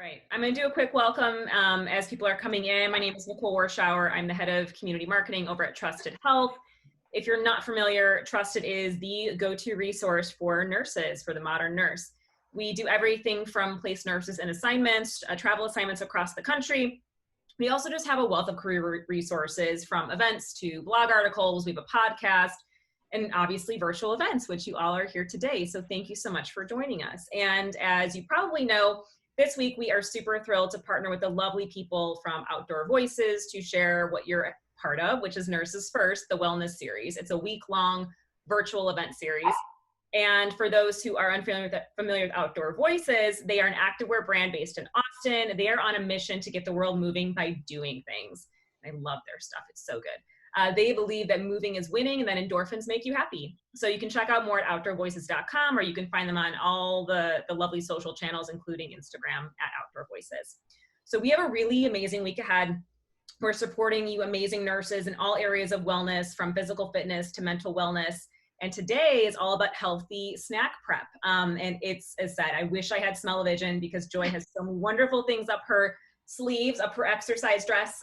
right, I'm going to do a quick welcome as people are coming in. My name is Nicole Worshauer. I'm the head of community marketing over at Trusted Health. If you're not familiar, Trusted is the go-to resource for nurses, for the modern nurse. We do everything from place nurses in assignments, travel assignments across the country. We also just have a wealth of career resources, from events to blog articles. We have a podcast and obviously virtual events, which you all are here today. So thank you so much for joining us. And as you probably know, this week we are super thrilled to partner with the lovely people from Outdoor Voices to share what you're part of, which is Nurses First, the Wellness Series. It's a week-long virtual event series. And for those who are unfamiliar with Outdoor Voices, they are an activewear brand based in Austin. They are on a mission to get the world moving by doing things. I love their stuff. It's so good. They believe that moving is winning and that endorphins make you happy. So you can check out more at outdoorvoices.com, or you can find them on all the lovely social channels, including Instagram at Outdoor Voices. So we have a really amazing week ahead. We're supporting you amazing nurses in all areas of wellness, from physical fitness to mental wellness. And today is all about healthy snack prep. And it's, as said, I wish I had smell-o-vision because Joy has some wonderful things up her sleeves, up her exercise dress.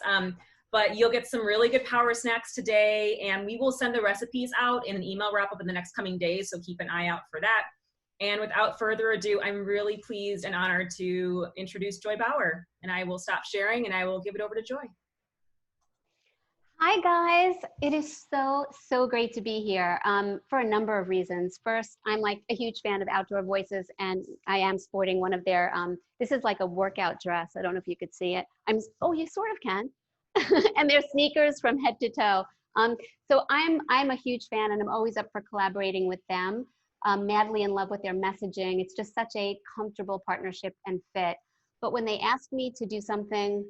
But you'll get some really good power snacks today, and we will send the recipes out in an email wrap-up in the next coming days, so keep an eye out for that. And without further ado, I'm really pleased and honored to introduce Joy Bauer, and I will stop sharing and I will give it over to Joy. Hi guys, it is so great to be here for a number of reasons. First, I'm like a huge fan of Outdoor Voices, and I am sporting one of their, this is like a workout dress. I don't know if you could see it. Oh, you sort of can. And they're sneakers from head to toe. So I'm a huge fan, and I'm always up for collaborating with them. Madly in love with their messaging. It's just such a comfortable partnership and fit. But when they asked me to do something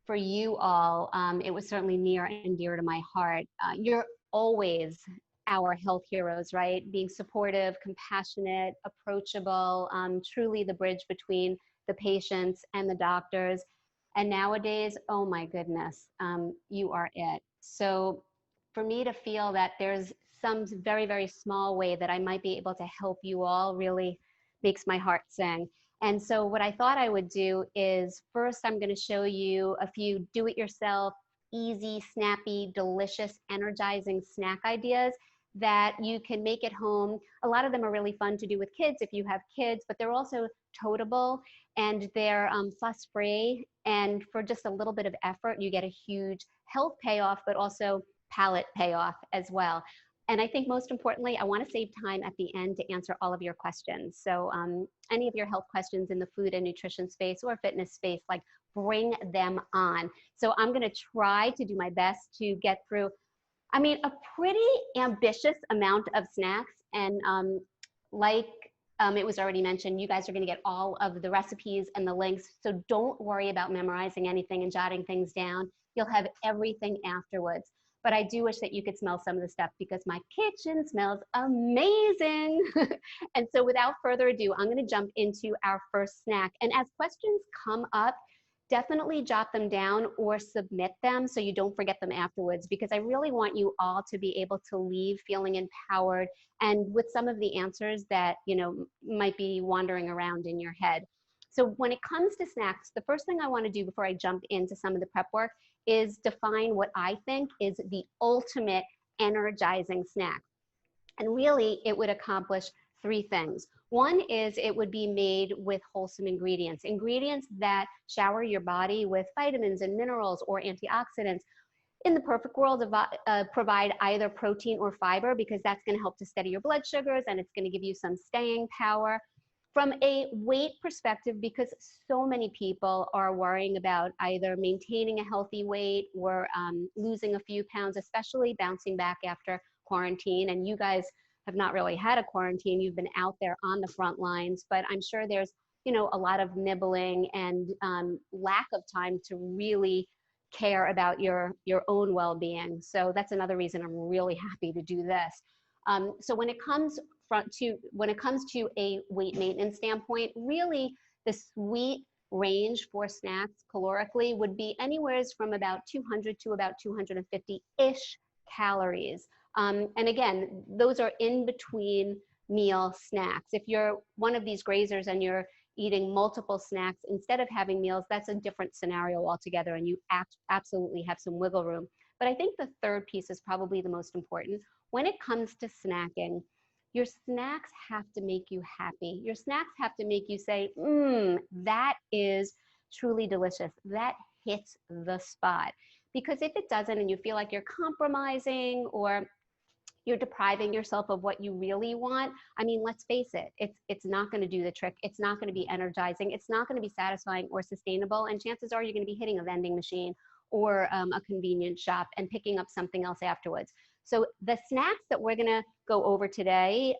for you all, it was certainly near and dear to my heart. You're always our health heroes, right? Being supportive, compassionate, approachable, truly the bridge between the patients and the doctors. And nowadays, oh my goodness, you are it. So for me to feel that there's some very, very small way that I might be able to help you all really makes my heart sing. And so what I thought I would do is, first I'm going to show you a few do-it-yourself, easy, snappy, delicious, energizing snack ideas that you can make at home. A lot of them are really fun to do with kids if you have kids, but they're also toteable, and they're fuss-free. And for just a little bit of effort, you get a huge health payoff, but also palate payoff as well. And I think most importantly, I want to save time at the end to answer all of your questions. So any of your health questions in the food and nutrition space or fitness space, like, bring them on. So I'm going to try to do my best to get through, I mean, a pretty ambitious amount of snacks. And it was already mentioned, you guys are going to get all of the recipes and the links. So don't worry about memorizing anything and jotting things down. You'll have everything afterwards. But I do wish that you could smell some of the stuff, because my kitchen smells amazing. And so without further ado, I'm going to jump into our first snack. And as questions come up, definitely jot them down or submit them so you don't forget them afterwards, because I really want you all to be able to leave feeling empowered and with some of the answers that, you know, might be wandering around in your head. So when it comes to snacks, the first thing I want to do before I jump into some of the prep work is define what I think is the ultimate energizing snack. And really, it would accomplish three things. One is it would be made with wholesome ingredients, ingredients that shower your body with vitamins and minerals or antioxidants. In the perfect world, provide either protein or fiber, because that's going to help to steady your blood sugars and it's going to give you some staying power. From a weight perspective, because so many people are worrying about either maintaining a healthy weight or losing a few pounds, especially bouncing back after quarantine. And you guys have not really had a quarantine. You've been out there on the front lines, but I'm sure there's, you know, a lot of nibbling and lack of time to really care about your own well-being. So that's another reason I'm really happy to do this. So when it comes to a weight maintenance standpoint, really the sweet range for snacks calorically would be anywhere from about 200 to about 250-ish calories. And again, those are in between meal snacks. If you're one of these grazers and you're eating multiple snacks instead of having meals, that's a different scenario altogether, and you absolutely have some wiggle room. But I think the third piece is probably the most important. When it comes to snacking, your snacks have to make you happy. Your snacks have to make you say, that is truly delicious. That hits the spot. Because if it doesn't, and you feel like you're compromising or you're depriving yourself of what you really want, I mean, let's face it, it's not going to do the trick. It's not going to be energizing. It's not going to be satisfying or sustainable. And chances are you're going to be hitting a vending machine or a convenience shop and picking up something else afterwards. So the snacks that we're going to go over today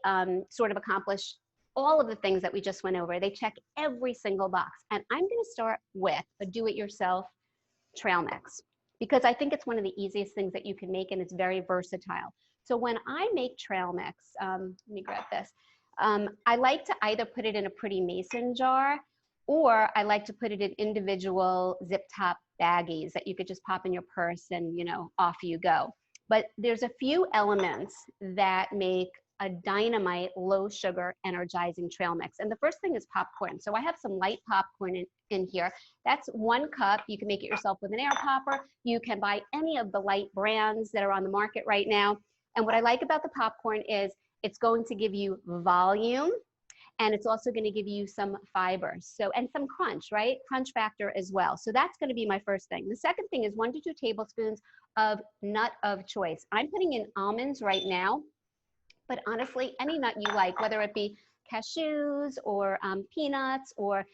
sort of accomplish all of the things that we just went over. They check every single box. And I'm going to start with a do-it-yourself trail mix, because I think it's one of the easiest things that you can make, and it's very versatile. So when I make trail mix, let me grab this. I like to either put it in a pretty mason jar, or I like to put it in individual zip top baggies that you could just pop in your purse and, you know, off you go. But there's a few elements that make a dynamite, low sugar, energizing trail mix. And the first thing is popcorn. So I have some light popcorn in here. That's 1 cup. You can make it yourself with an air popper. You can buy any of the light brands that are on the market right now. And what I like about the popcorn is it's going to give you volume, and it's also going to give you some fiber. So, and some crunch, right? Crunch factor as well. So that's going to be my first thing. The second thing is 1 to 2 tablespoons of nut of choice. I'm putting in almonds right now, but honestly, any nut you like, whether it be cashews or peanuts or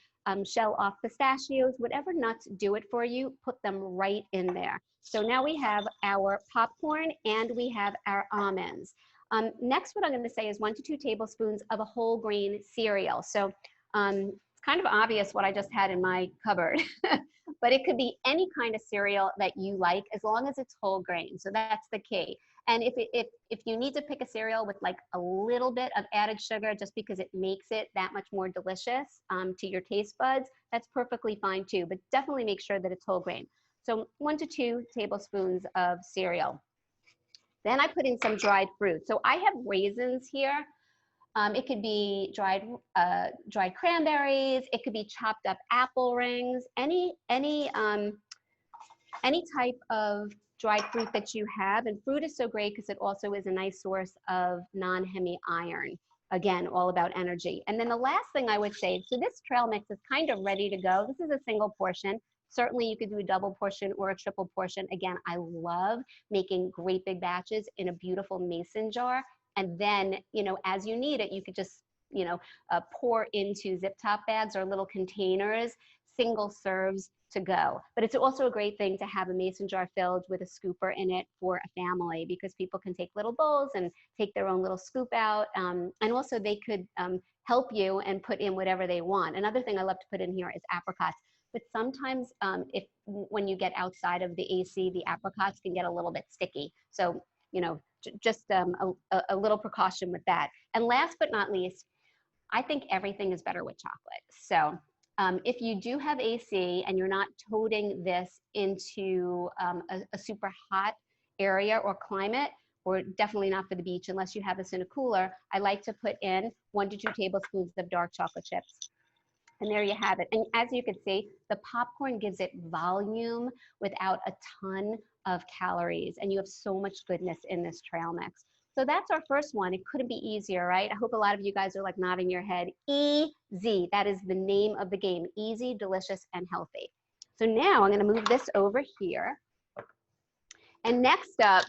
shell off pistachios, whatever nuts do it for you, put them right in there. So now we have our popcorn and we have our almonds. Next, what I'm going to say is 1 to 2 tablespoons of a whole grain cereal. So it's kind of obvious what I just had in my cupboard, but it could be any kind of cereal that you like, as long as it's whole grain. So that's the key. And if you need to pick a cereal with like a little bit of added sugar, just because it makes it that much more delicious to your taste buds, that's perfectly fine too. But definitely make sure that it's whole grain. So 1 to 2 tablespoons of cereal. Then I put in some dried fruit. So I have raisins here. It could be dried cranberries. It could be chopped up apple rings. Any type of dried fruit that you have. And fruit is so great because it also is a nice source of non-hemi iron. Again, all about energy. And then the last thing I would say, so this trail mix is kind of ready to go. This is a single portion. Certainly you could do a double portion or a triple portion. Again, I love making great big batches in a beautiful mason jar. And then, you know, as you need it, you could just, you know, pour into zip top bags or little containers, single serves to go. But it's also a great thing to have a mason jar filled with a scooper in it for a family, because people can take little bowls and take their own little scoop out. And also they could help you and put in whatever they want. Another thing I love to put in here is apricots. But sometimes when you get outside of the AC, the apricots can get a little bit sticky. So, you know, just a little precaution with that. And last but not least, I think everything is better with chocolate. So if you do have AC and you're not toting this into a super hot area or climate, or definitely not for the beach unless you have this in a cooler, I like to put in 1 to 2 tablespoons of dark chocolate chips. And there you have it. And as you can see, the popcorn gives it volume without a ton of calories. And you have so much goodness in this trail mix. So that's our first one. It couldn't be easier, right? I hope a lot of you guys are like nodding your head. Easy. That is the name of the game. Easy, delicious, and healthy. So now I'm going to move this over here. And next up,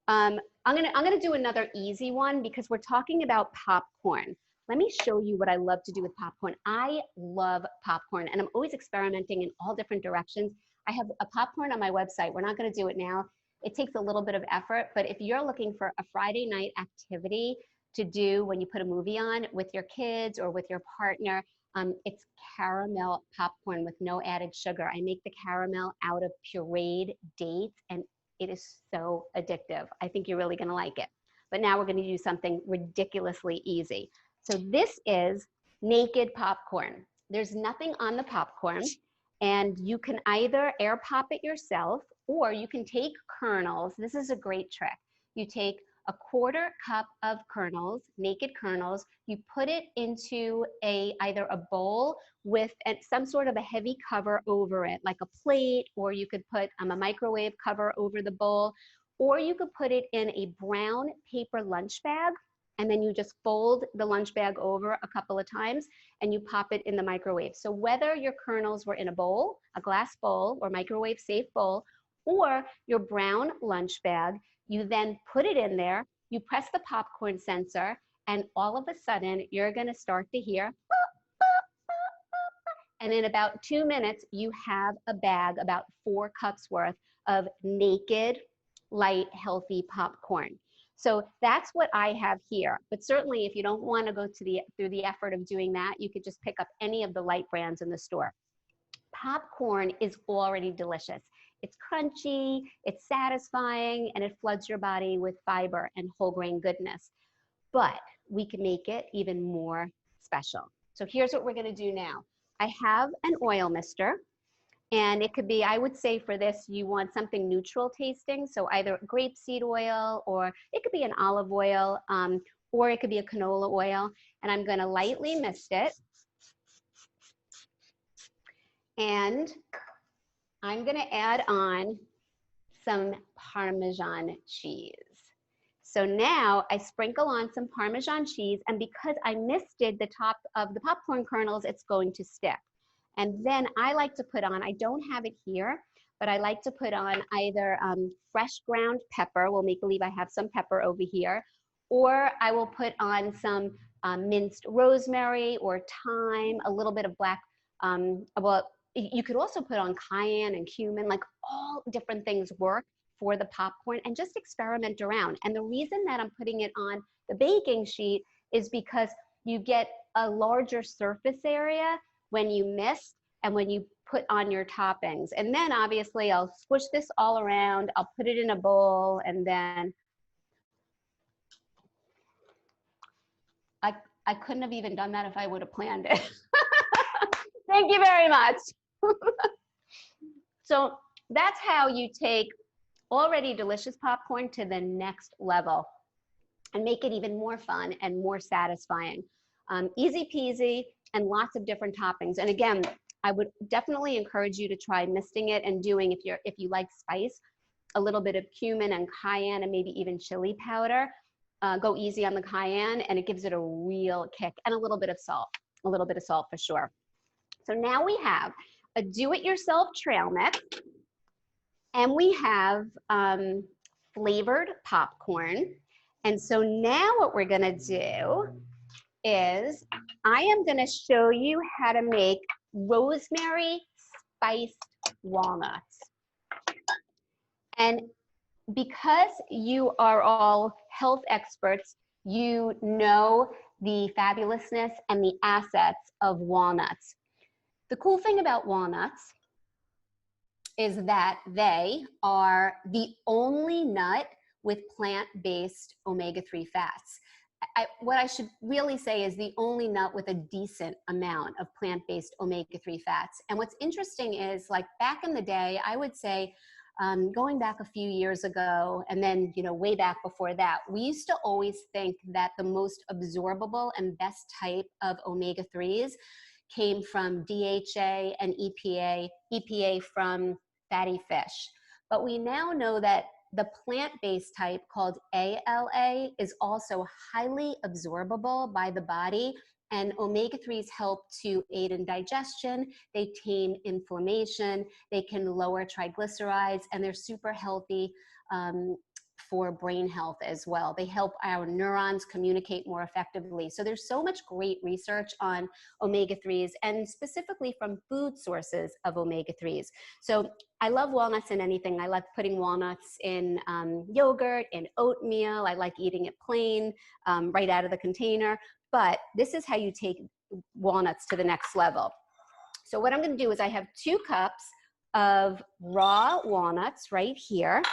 I'm gonna do another easy one, because we're talking about popcorn. Let me show you what I love to do with popcorn. I love popcorn, and I'm always experimenting in all different directions. I have a popcorn on my website. We're not going to do it now. It takes a little bit of effort, but if you're looking for a Friday night activity to do when you put a movie on with your kids or with your partner, it's caramel popcorn with no added sugar. I make the caramel out of pureed dates, and it is so addictive. I think you're really going to like it. But now we're going to do something ridiculously easy. So this is naked popcorn. There's nothing on the popcorn, and you can either air pop it yourself, or you can take kernels. This is a great trick. You take 1/4 cup of kernels, naked kernels. You put it into either a bowl with some sort of a heavy cover over it, like a plate, or you could put a microwave cover over the bowl, or you could put it in a brown paper lunch bag, and then you just fold the lunch bag over a couple of times and you pop it in the microwave. So whether your kernels were in a bowl, a glass bowl or microwave safe bowl, or your brown lunch bag, you then put it in there, you press the popcorn sensor, and all of a sudden you're gonna start to hear, and in about 2 minutes, you have a bag about 4 cups worth of naked, light, healthy popcorn. So that's what I have here. But certainly if you don't want to go through the effort of doing that, you could just pick up any of the light brands in the store. Popcorn is already delicious. It's crunchy, it's satisfying, and it floods your body with fiber and whole grain goodness. But we can make it even more special. So here's what we're going to do now. I have an oil mister. And it could be, I would say for this, you want something neutral tasting. So either grapeseed oil, or it could be an olive oil, or it could be a canola oil. And I'm going to lightly mist it. And I'm going to add on some Parmesan cheese. So now I sprinkle on some Parmesan cheese. And because I misted the top of the popcorn kernels, it's going to stick. And then I like to put on, I don't have it here, but I like to put on either fresh ground pepper. We'll make believe I have some pepper over here. Or I will put on some minced rosemary or thyme, a little bit of black, well, you could also put on cayenne and cumin, like all different things work for the popcorn, and just experiment around. And the reason that I'm putting it on the baking sheet is because you get a larger surface area when you mist and when you put on your toppings. And then obviously I'll squish this all around, I'll put it in a bowl, and then I couldn't have even done that if I would have planned it. Thank you very much. So that's how you take already delicious popcorn to the next level and make it even more fun and more satisfying. Easy peasy, and lots of different toppings. And again, I would definitely encourage you to try misting it and doing, if you like spice, a little bit of cumin and cayenne and maybe even chili powder. Go easy on the cayenne, and it gives it a real kick, and a little bit of salt for sure. So now we have a do-it-yourself trail mix, and we have flavored popcorn. And so now what we're gonna do is I am gonna show you how to make rosemary spiced walnuts. And because you are all health experts, you know the fabulousness and the assets of walnuts. The cool thing about walnuts is that they are the only nut with plant-based omega-3 fats. What I should really say is the only nut with a decent amount of plant-based omega-3 fats. And what's interesting is, like back in the day, I would say, going back a few years ago, and then way back before that, we used to always think that the most absorbable and best type of omega-3s came from DHA and EPA from fatty fish. But we now know that the plant-based type, called ALA, is also highly absorbable by the body, and omega-3s help to aid in digestion, they tame inflammation, they can lower triglycerides, and they're super healthy for brain health as well. They help our neurons communicate more effectively. So there's so much great research on omega-3s, and specifically from food sources of omega-3s. So I love walnuts in anything. I like putting walnuts in yogurt, in oatmeal. I like eating it plain, right out of the container. But this is how you take walnuts to the next level. So what I'm going to do is I have 2 cups of raw walnuts right here.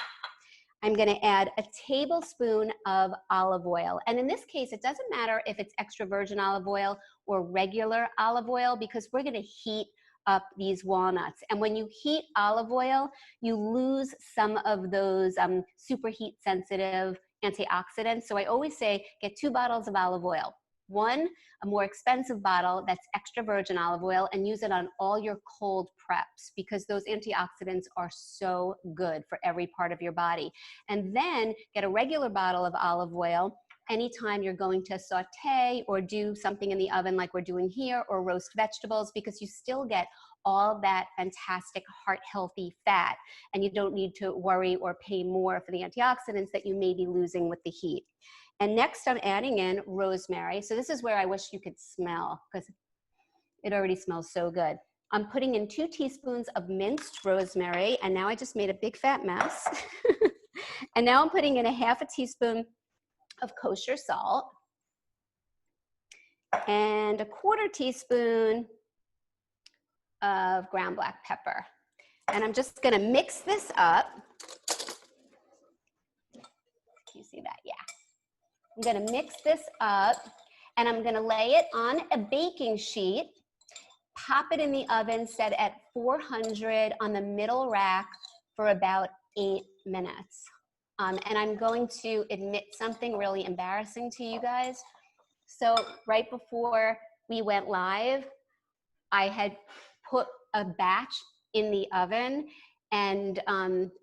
I'm going to add a tablespoon of olive oil. And in this case, it doesn't matter if it's extra virgin olive oil or regular olive oil, because we're going to heat up these walnuts. And when you heat olive oil, you lose some of those super heat sensitive antioxidants. So I always say get 2 bottles of olive oil. One, a more expensive bottle that's extra virgin olive oil, and use it on all your cold preps because those antioxidants are so good for every part of your body. And then get a regular bottle of olive oil anytime you're going to saute or do something in the oven like we're doing here, or roast vegetables, because you still get all that fantastic heart healthy fat, and you don't need to worry or pay more for the antioxidants that you may be losing with the heat. And next I'm adding in rosemary. So this is where I wish you could smell, because it already smells so good. I'm putting in 2 teaspoons of minced rosemary, and now I just made a big fat mess. And now I'm putting in a 1/2 teaspoon of kosher salt and a 1/4 teaspoon of ground black pepper. And I'm just gonna mix this up. You see that? Yeah. I'm gonna mix this up, and I'm gonna lay it on a baking sheet, pop it in the oven, set at 400 on the middle rack for about 8 minutes. And I'm going to admit something really embarrassing to you guys. So right before we went live, I had put a batch in the oven, and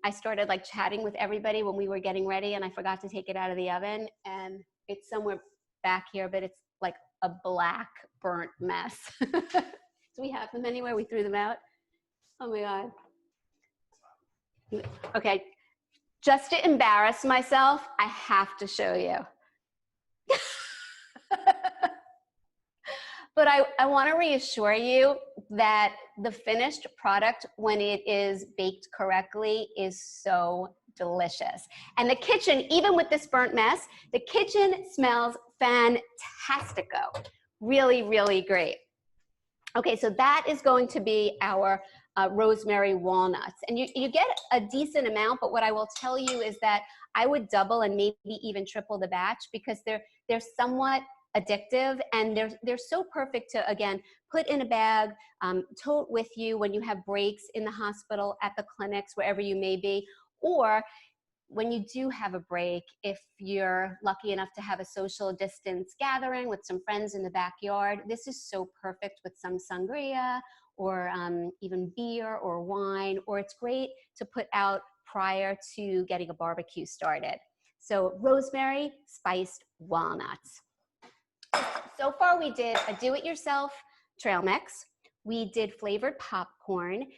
I started like chatting with everybody when we were getting ready, and I forgot to take it out of the oven, and it's somewhere back here, but it's like a black burnt mess. Do we have them anywhere? We threw them out? Oh my God. Okay, just to embarrass myself, I have to show you. But I want to reassure you that the finished product, when it is baked correctly, is so delicious. And the kitchen, even with this burnt mess, the kitchen smells fantastico. Really, really great. Okay, so that is going to be our rosemary walnuts. And you get a decent amount, but what I will tell you is that I would double and maybe even triple the batch, because they're somewhat addictive, and they're so perfect to, again, put in a bag, tote with you when you have breaks in the hospital, at the clinics, wherever you may be, or when you do have a break, if you're lucky enough to have a social distance gathering with some friends in the backyard, this is so perfect with some sangria or even beer or wine, or it's great to put out prior to getting a barbecue started. So rosemary spiced walnuts. So far we did a do-it-yourself trail mix. We did flavored popcorn.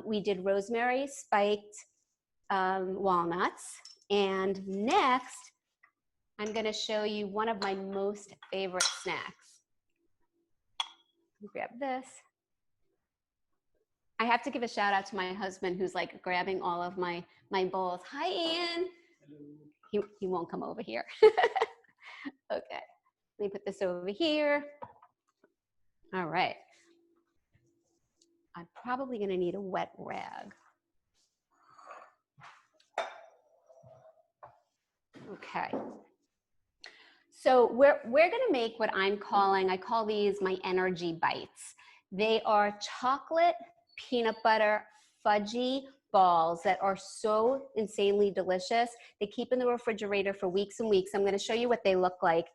We did rosemary spiked walnuts. And next, I'm gonna show you one of my most favorite snacks. Grab this. I have to give a shout out to my husband, who's like grabbing all of my bowls. Hi, Ian. He won't come over here. Okay. Let me put this over here. All right. I'm probably gonna need a wet rag. Okay. So we're gonna make what I call these my energy bites. They are chocolate peanut butter fudgy balls that are so insanely delicious. They keep in the refrigerator for weeks and weeks. I'm gonna show you what they look like.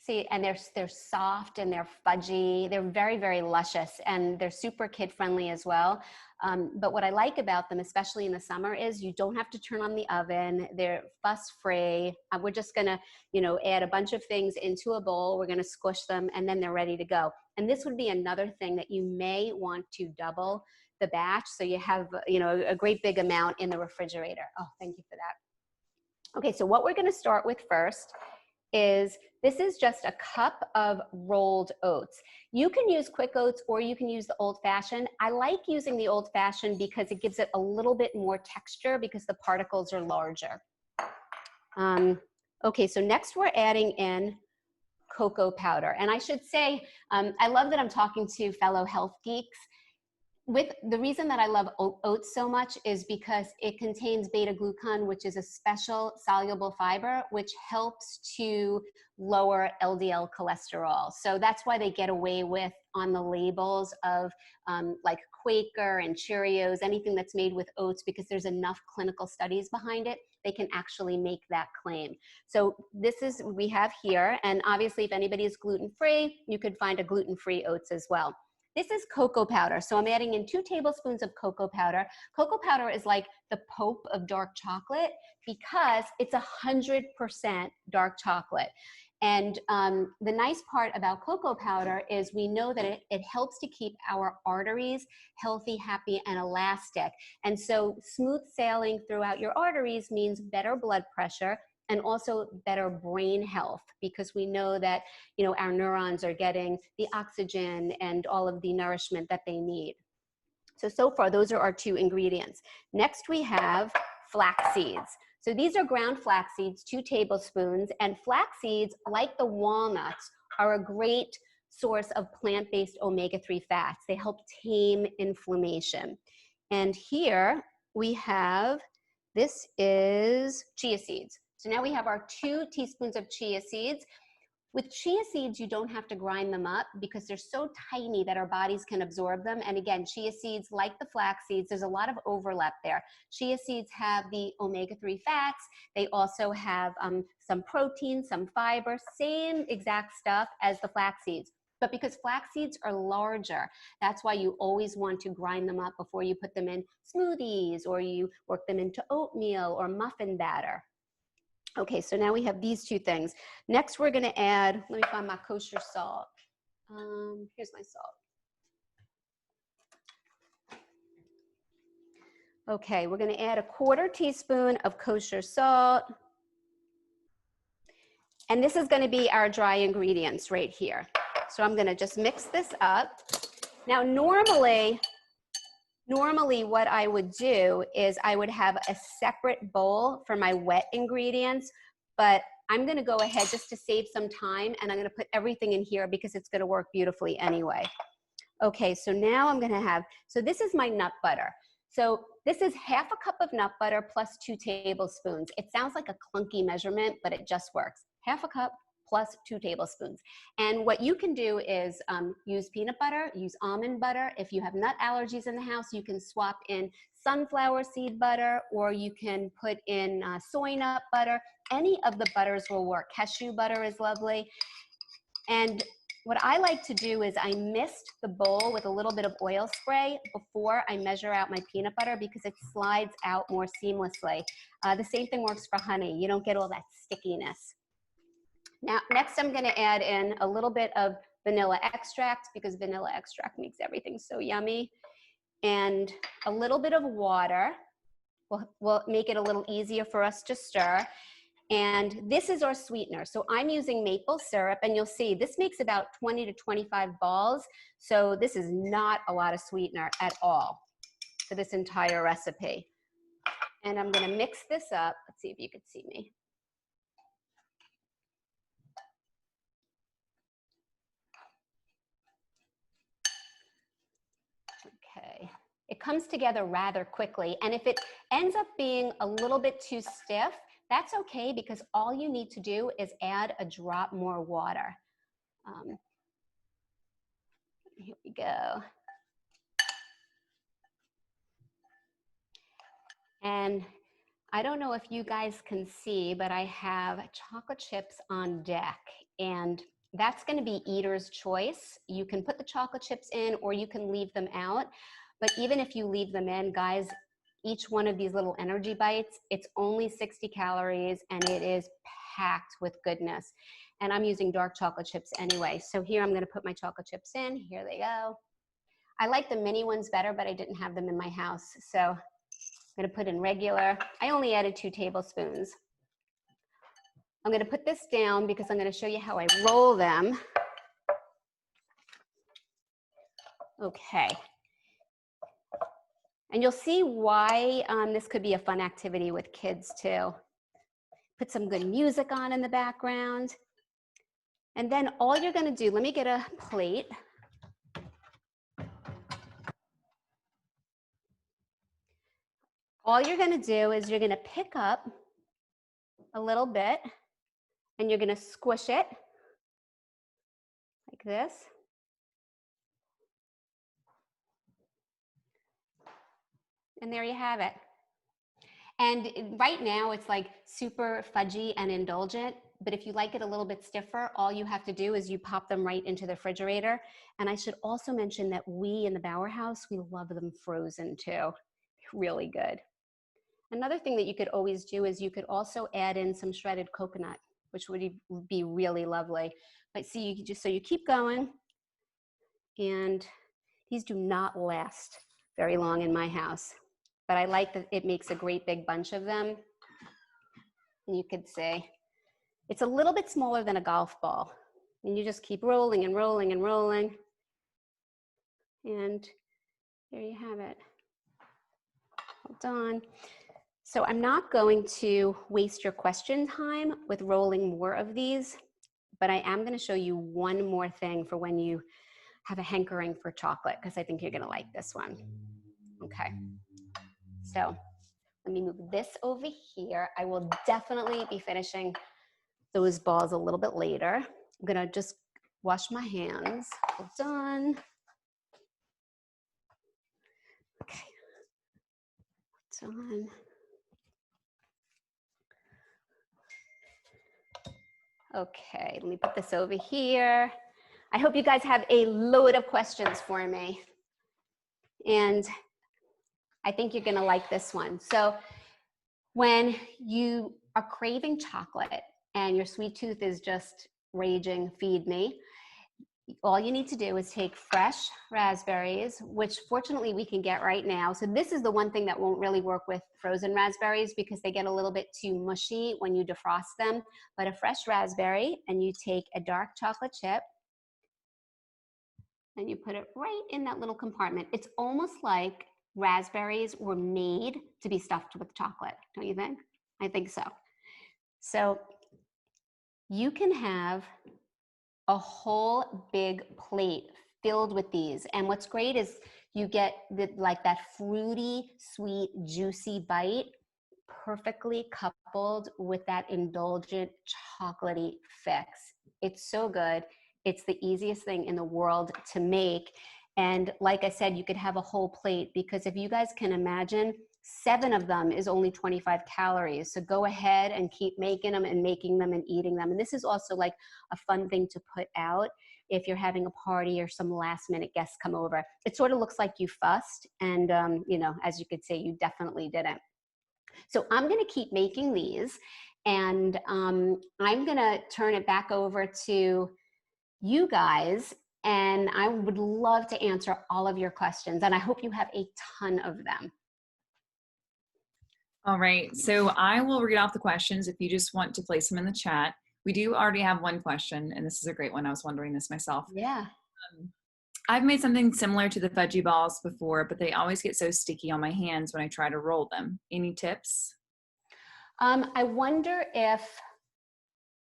See, and they're soft and they're fudgy. They're very, very luscious, and they're super kid friendly as well. But what I like about them, especially in the summer, is you don't have to turn on the oven. They're fuss free. We're just gonna, add a bunch of things into a bowl. We're gonna squish them, and then they're ready to go. And this would be another thing that you may want to double the batch, so you have, a great big amount in the refrigerator. Oh, thank you for that. Okay, so what we're gonna start with first is, this is just a cup of rolled oats. You can use quick oats or you can use the old fashioned. I like using the old fashioned because it gives it a little bit more texture because the particles are larger. Okay, so next we're adding in cocoa powder. And I should say, I love that I'm talking to fellow health geeks. with the reason that I love oats so much is because it contains beta glucan, which is a special soluble fiber, which helps to lower LDL cholesterol. So that's why they get away with on the labels of like Quaker and Cheerios, anything that's made with oats, because there's enough clinical studies behind it, they can actually make that claim. So this is what we have here. And obviously if anybody is gluten-free, you could find a gluten-free oats as well. This is cocoa powder. So I'm adding in 2 tablespoons of cocoa powder. Cocoa powder is like the Pope of dark chocolate because it's 100% dark chocolate. And the nice part about cocoa powder is we know that it helps to keep our arteries healthy, happy, and elastic. And so smooth sailing throughout your arteries means better blood pressure and also better brain health, because we know that, you know, our neurons are getting the oxygen and all of the nourishment that they need. So far, those are our 2 ingredients. Next, we have flax seeds. So these are ground flax seeds, 2 tablespoons, and flax seeds, like the walnuts, are a great source of plant-based omega-3 fats. They help tame inflammation. And here we have, this is chia seeds. So now we have our 2 teaspoons of chia seeds. With chia seeds, you don't have to grind them up because they're so tiny that our bodies can absorb them. And again, chia seeds, like the flax seeds, there's a lot of overlap there. Chia seeds have the omega-3 fats. They also have some protein, some fiber, same exact stuff as the flax seeds. But because flax seeds are larger, that's why you always want to grind them up before you put them in smoothies or you work them into oatmeal or muffin batter. Okay, so now we have these 2 things. Next, we're going to add, let me find my kosher salt. Here's my salt. Okay, we're going to add a 1/4 teaspoon of kosher salt. And this is going to be our dry ingredients right here. So I'm going to just mix this up. Now, normally what I would do is I would have a separate bowl for my wet ingredients, but I'm going to go ahead just to save some time, and I'm going to put everything in here because it's going to work beautifully anyway. Okay, so now I'm going to have, so this is my nut butter. So this is 1/2 cup of nut butter plus 2 tablespoons. It sounds like a clunky measurement, but it just works. 1/2 cup plus 2 tablespoons. And what you can do is use peanut butter, use almond butter. If you have nut allergies in the house, you can swap in sunflower seed butter, or you can put in soy nut butter. Any of the butters will work. Cashew butter is lovely. And what I like to do is I mist the bowl with a little bit of oil spray before I measure out my peanut butter because it slides out more seamlessly. The same thing works for honey. You don't get all that stickiness. Now, next I'm going to add in a little bit of vanilla extract because vanilla extract makes everything so yummy. And a little bit of water will make it a little easier for us to stir. And this is our sweetener. So I'm using maple syrup, and you'll see this makes about 20 to 25 balls. So this is not a lot of sweetener at all for this entire recipe. And I'm going to mix this up. Let's see if you can see me. Okay. It comes together rather quickly. And if it ends up being a little bit too stiff, that's okay, because all you need to do is add a drop more water. Here we go. And I don't know if you guys can see, but I have chocolate chips on deck, and that's going to be eater's choice. You can put the chocolate chips in or you can leave them out. But even if you leave them in, guys, each one of these little energy bites, it's only 60 calories and it is packed with goodness. And I'm using dark chocolate chips anyway. So here I'm going to put my chocolate chips in. Here they go. I like the mini ones better, but I didn't have them in my house. So I'm going to put in regular. I only added 2 tablespoons. I'm going to put this down because I'm going to show you how I roll them. Okay. And you'll see why this could be a fun activity with kids too. Put some good music on in the background. And then all you're going to do, let me get a plate. All you're gonna do is you're gonna pick up a little bit and you're gonna squish it like this. And there you have it. And right now it's like super fudgy and indulgent, but if you like it a little bit stiffer, all you have to do is you pop them right into the refrigerator. And I should also mention that we in the Bauer house, we love them frozen too. Really good. Another thing that you could always do is you could also add in some shredded coconut, which would be really lovely. But see, you just, so you keep going, and these do not last very long in my house. But I like that it makes a great big bunch of them. And you could see it's a little bit smaller than a golf ball. And you just keep rolling and rolling and rolling. And there you have it. Hold on. So I'm not going to waste your question time with rolling more of these, but I am going to show you one more thing for when you have a hankering for chocolate, because I think you're going to like this one. Okay. So let me move this over here. I will definitely be finishing those balls a little bit later. I'm going to just wash my hands. Hold on. Okay. Hold on. Okay, let me put this over here. I hope you guys have a load of questions for me. And I think you're gonna like this one. So when you are craving chocolate and your sweet tooth is just raging, feed me, all you need to do is take fresh raspberries, which fortunately we can get right now. So this is the one thing that won't really work with frozen raspberries because they get a little bit too mushy when you defrost them. But a fresh raspberry, and you take a dark chocolate chip and you put it right in that little compartment. It's almost like raspberries were made to be stuffed with chocolate, don't you think? I think so. So you can have a whole big plate filled with these. And what's great is you get like that fruity, sweet, juicy bite perfectly coupled with that indulgent chocolatey fix. It's so good. It's the easiest thing in the world to make. And like I said, you could have a whole plate, because if you guys can imagine, 7 of them is only 25 calories. So go ahead and keep making them and making them and eating them. And this is also like a fun thing to put out if you're having a party or some last minute guests come over. It sort of looks like you fussed, and you know, as you could say, you definitely didn't. So I'm going to keep making these, and I'm going to turn it back over to you guys, and I would love to answer all of your questions, and I hope you have a ton of them. All right, so I will read off the questions if you just want to place them in the chat. We do already have one question, and this is a great one. I was wondering this myself. Yeah. I've made something similar to the fudgy balls before, but they always get so sticky on my hands when I try to roll them. Any tips? I wonder if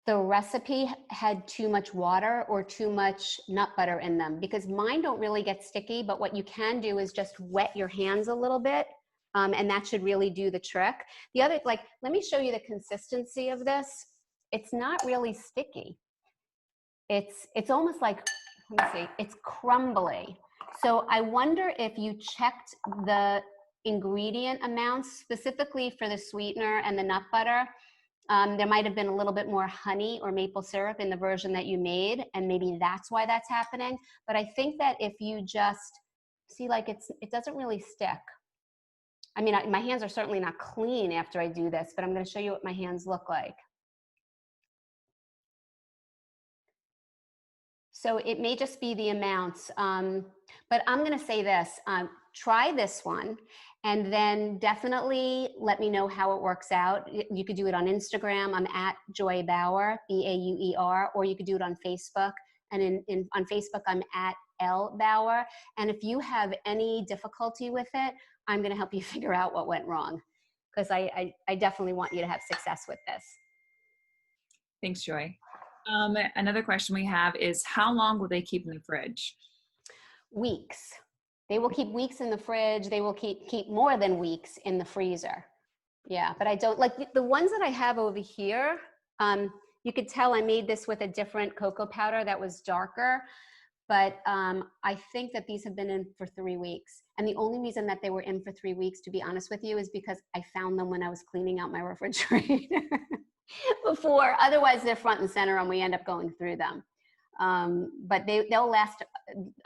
the recipe had too much water or too much nut butter in them, because mine don't really get sticky, but what you can do is just wet your hands a little bit, and that should really do the trick. The other, like, let me show you the consistency of this. It's not really sticky. It's almost like, let me see, it's crumbly. So I wonder if you checked the ingredient amounts specifically for the sweetener and the nut butter. There might have been a little bit more honey or maple syrup in the version that you made, and maybe that's why that's happening. But I think that if you just see, like, it doesn't really stick. I mean, my hands are certainly not clean after I do this, but I'm going to show you what my hands look like. So it may just be the amounts, but I'm going to say this, try this one, and then definitely let me know how it works out. You could do it on Instagram. I'm at Joy Bauer, B-A-U-E-R, or you could do it on Facebook. And on Facebook, I'm at L Bauer. And if you have any difficulty with it, I'm going to help you figure out what went wrong, because I definitely want you to have success with this. Thanks, Joy. Another question we have is, how long will they keep in the fridge? Weeks. They will keep weeks in the fridge. They will keep more than weeks in the freezer. Yeah, but I don't like the ones that I have over here. You could tell I made this with a different cocoa powder that was darker, but I think that these have been in for 3 weeks. And the only reason that they were in for 3 weeks, to be honest with you, is because I found them when I was cleaning out my refrigerator before. Otherwise, they're front and center and we end up going through them. But they'll last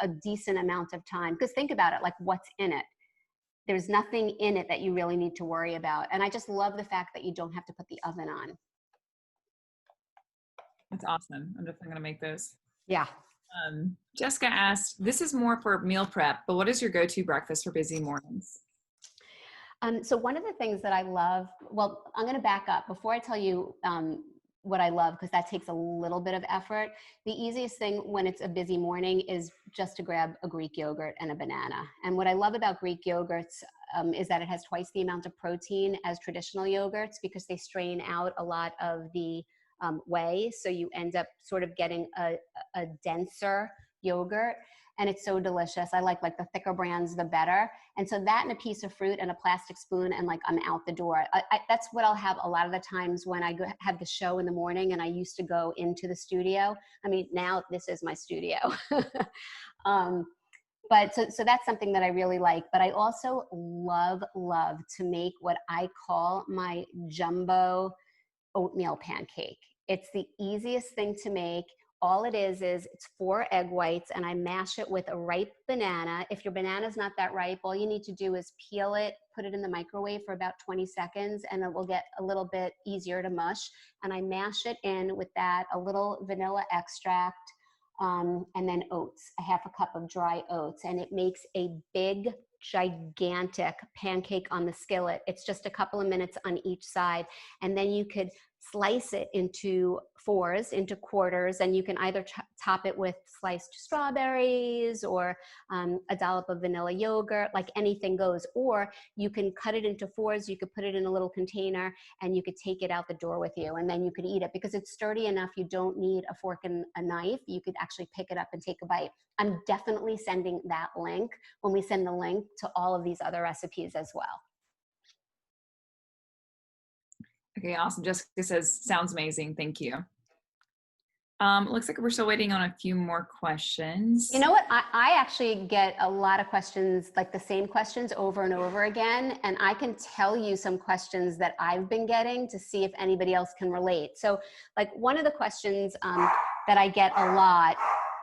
a decent amount of time. Because think about it, like what's in it? There's nothing in it that you really need to worry about. And I just love the fact that you don't have to put the oven on. That's awesome. I'm definitely going to make those. Yeah. Jessica asked, this is more for meal prep, but what is your go-to breakfast for busy mornings? So one of the things that I love, well, I'm going to back up before I tell you what I love, because that takes a little bit of effort. The easiest thing when it's a busy morning is just to grab a Greek yogurt and a banana. And what I love about Greek yogurts is that it has twice the amount of protein as traditional yogurts, because they strain out a lot of the whey. So you end up sort of getting a denser yogurt, and it's so delicious. I like the thicker brands, the better. And so that and a piece of fruit and a plastic spoon, and like I'm out the door. That's what I'll have a lot of the times when I have the show in the morning, and I used to go into the studio. I mean, now this is my studio. But so that's something that I really like. But I also love to make what I call my jumbo oatmeal pancake. It's the easiest thing to make. All it is it's 4 egg whites, and I mash it with a ripe banana. If your banana's not that ripe, all you need to do is peel it, put it in the microwave for about 20 seconds, and it will get a little bit easier to mush. And I mash it in with that, a little vanilla extract, and then oats, a half a cup of dry oats. And it makes a big, gigantic pancake on the skillet. It's just a couple of minutes on each side. And then you could slice it into 4s, into quarters, and you can either top it with sliced strawberries or a dollop of vanilla yogurt, like anything goes. Or you can cut it into 4s, you could put it in a little container, and you could take it out the door with you, and then you could eat it. Because it's sturdy enough, you don't need a fork and a knife. You could actually pick it up and take a bite. I'm definitely sending that link when we send the link to all of these other recipes as well. Okay, awesome. Jessica says, sounds amazing. Thank you. Looks like we're still waiting on a few more questions. You know what? I actually get a lot of questions, like the same questions over and over again. And I can tell you some questions that I've been getting to see if anybody else can relate. So like one of the questions that I get a lot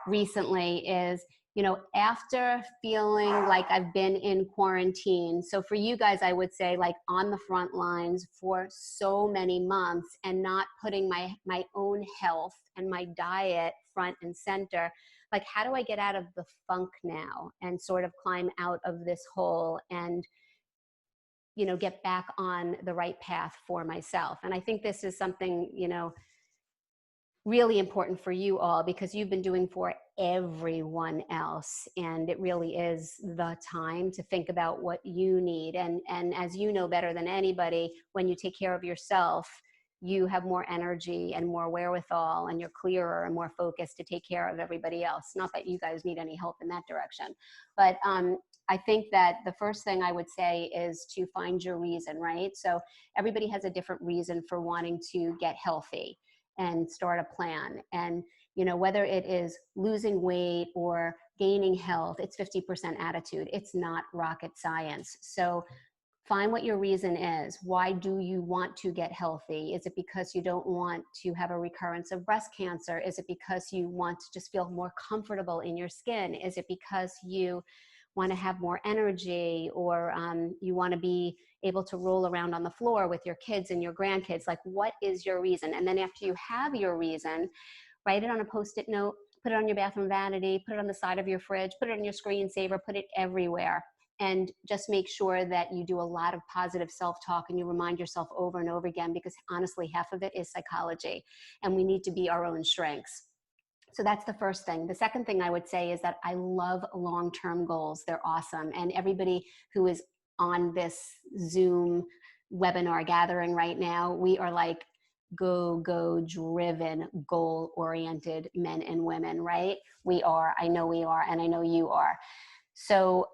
recently is, you know, after feeling like I've been in quarantine. So for you guys, I would say like on the front lines for so many months and not putting my own health and my diet front and center. Like, how do I get out of the funk now and sort of climb out of this hole and, you know, get back on the right path for myself? And I think this is something, you know, really important for you all, because you've been doing for everyone else, and it really is the time to think about what you need. And as you know better than anybody, when you take care of yourself, you have more energy and more wherewithal, and you're clearer and more focused to take care of everybody else. Not that you guys need any help in that direction, but I think that the first thing I would say is to find your reason, right? So everybody has a different reason for wanting to get healthy and start a plan. And, you know, whether it is losing weight or gaining health, it's 50% attitude. It's not rocket science. So find what your reason is. Why do you want to get healthy? Is it because you don't want to have a recurrence of breast cancer? Is it because you want to just feel more comfortable in your skin? Is it because you want to have more energy, or you want to be able to roll around on the floor with your kids and your grandkids? Like, what is your reason? And then after you have your reason, write it on a Post-it note, put it on your bathroom vanity, put it on the side of your fridge, put it on your screensaver, put it everywhere. And just make sure that you do a lot of positive self-talk and you remind yourself over and over again, because honestly, half of it is psychology, and we need to be our own strengths. So that's the first thing. The second thing I would say is that I love long-term goals. They're awesome. And everybody who is on this Zoom webinar gathering right now, we are like go driven, goal-oriented men and women, right? We are. I know we are, and I know you are. So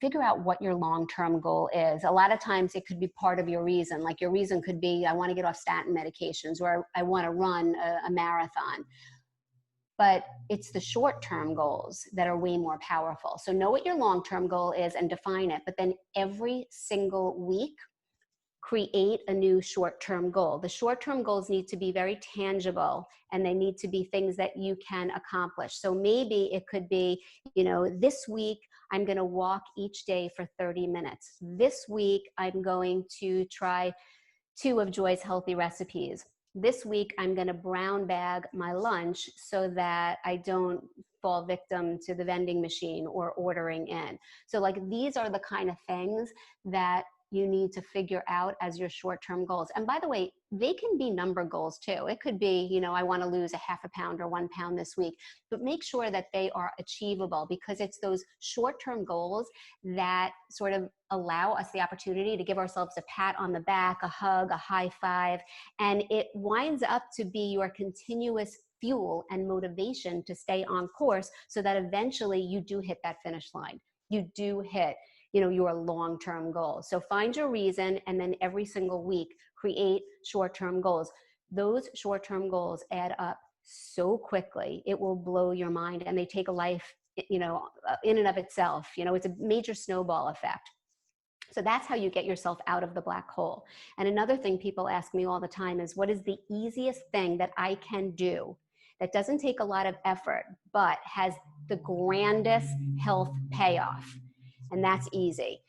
figure out what your long-term goal is. A lot of times it could be part of your reason. Like your reason could be, I want to get off statin medications, or I want to run a marathon. But it's the short-term goals that are way more powerful. So know what your long-term goal is and define it. But then every single week, create a new short-term goal. The short-term goals need to be very tangible, and they need to be things that you can accomplish. So maybe it could be, this week I'm going to walk each day for 30 minutes. This week I'm going to try 2 of Joy's healthy recipes. This week I'm going to brown bag my lunch so that I don't fall victim to the vending machine or ordering in. So like these are the kind of things that you need to figure out as your short-term goals. And by the way, they can be number goals too. It could be, I want to lose a half a pound or 1 pound this week, but make sure that they are achievable, because it's those short-term goals that sort of allow us the opportunity to give ourselves a pat on the back, a hug, a high five, and it winds up to be your continuous fuel and motivation to stay on course, so that eventually you do hit that finish line. You do hit your long-term goals. So find your reason, and then every single week, create short-term goals. Those short-term goals add up so quickly, it will blow your mind, and they take a life, in and of itself. It's a major snowball effect. So that's how you get yourself out of the black hole. And another thing people ask me all the time is, what is the easiest thing that I can do that doesn't take a lot of effort, but has the grandest health payoff? And that's easy.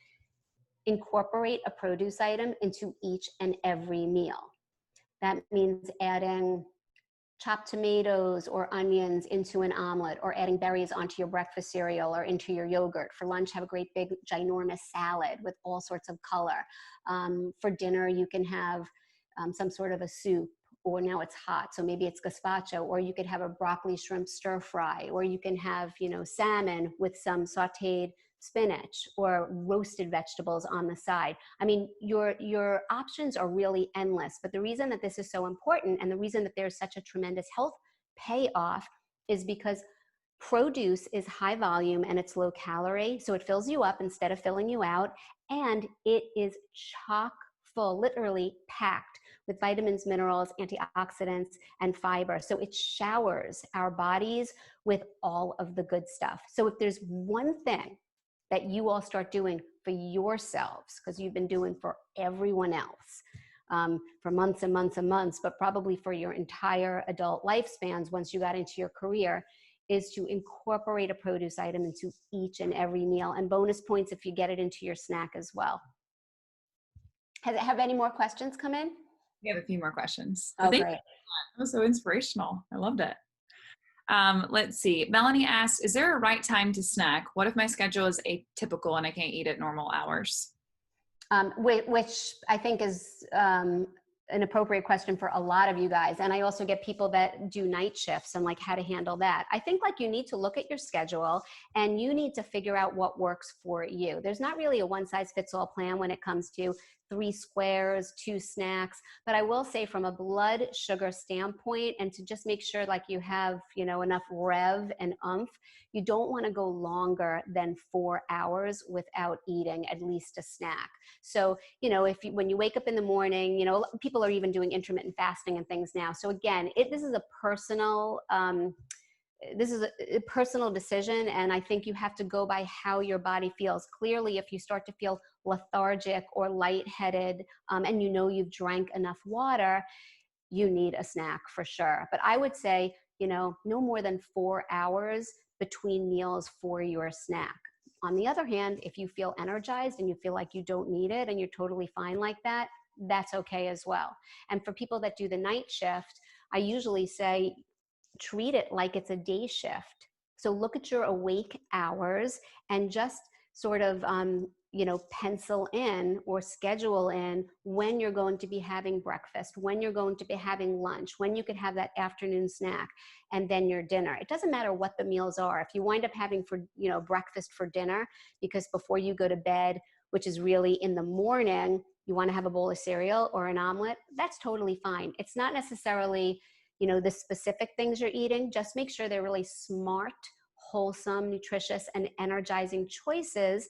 Incorporate a produce item into each and every meal. That means adding chopped tomatoes or onions into an omelet, or adding berries onto your breakfast cereal or into your yogurt. For lunch, have a great big ginormous salad with all sorts of color. For dinner, you can have some sort of a soup, or now it's hot, so maybe it's gazpacho, or you could have a broccoli shrimp stir fry, or you can have, salmon with some sauteed spinach or roasted vegetables on the side. I mean, your options are really endless, but the reason that this is so important, and the reason that there's such a tremendous health payoff, is because produce is high volume and it's low calorie, so it fills you up instead of filling you out, and it is chock full, literally packed with vitamins, minerals, antioxidants, and fiber. So it showers our bodies with all of the good stuff. So if there's one thing that you all start doing for yourselves, because you've been doing for everyone else for months and months and months, but probably for your entire adult lifespans once you got into your career, is to incorporate a produce item into each and every meal. And bonus points if you get it into your snack as well. Have any more questions come in? We have a few more questions. Oh, great. That was so inspirational. I loved it. Let's see. Melanie asks, is there a right time to snack? What if my schedule is atypical and I can't eat at normal hours? Which I think is an appropriate question for a lot of you guys. And I also get people that do night shifts and like how to handle that. I think like you need to look at your schedule and you need to figure out what works for you. There's not really a one size fits all plan when it comes to 3 squares, 2 snacks. But I will say from a blood sugar standpoint, and to just make sure like you have, enough rev and oomph, you don't want to go longer than 4 hours without eating at least a snack. So, when you wake up in the morning, people are even doing intermittent fasting and things now. So again, this is a personal, decision, and I think you have to go by how your body feels. Clearly, if you start to feel lethargic or lightheaded, and you've drank enough water, you need a snack for sure. But I would say, no more than 4 hours between meals for your snack. On the other hand, if you feel energized and you feel like you don't need it and you're totally fine like that, that's okay as well. And for people that do the night shift, I usually say, treat it like it's a day shift. So look at your awake hours and just sort of, pencil in or schedule in when you're going to be having breakfast, when you're going to be having lunch, when you could have that afternoon snack, and then your dinner. It doesn't matter what the meals are. If you wind up having breakfast for dinner, because before you go to bed, which is really in the morning, you want to have a bowl of cereal or an omelet, that's totally fine. It's not necessarily the specific things you're eating. Just make sure they're really smart, wholesome, nutritious, and energizing choices,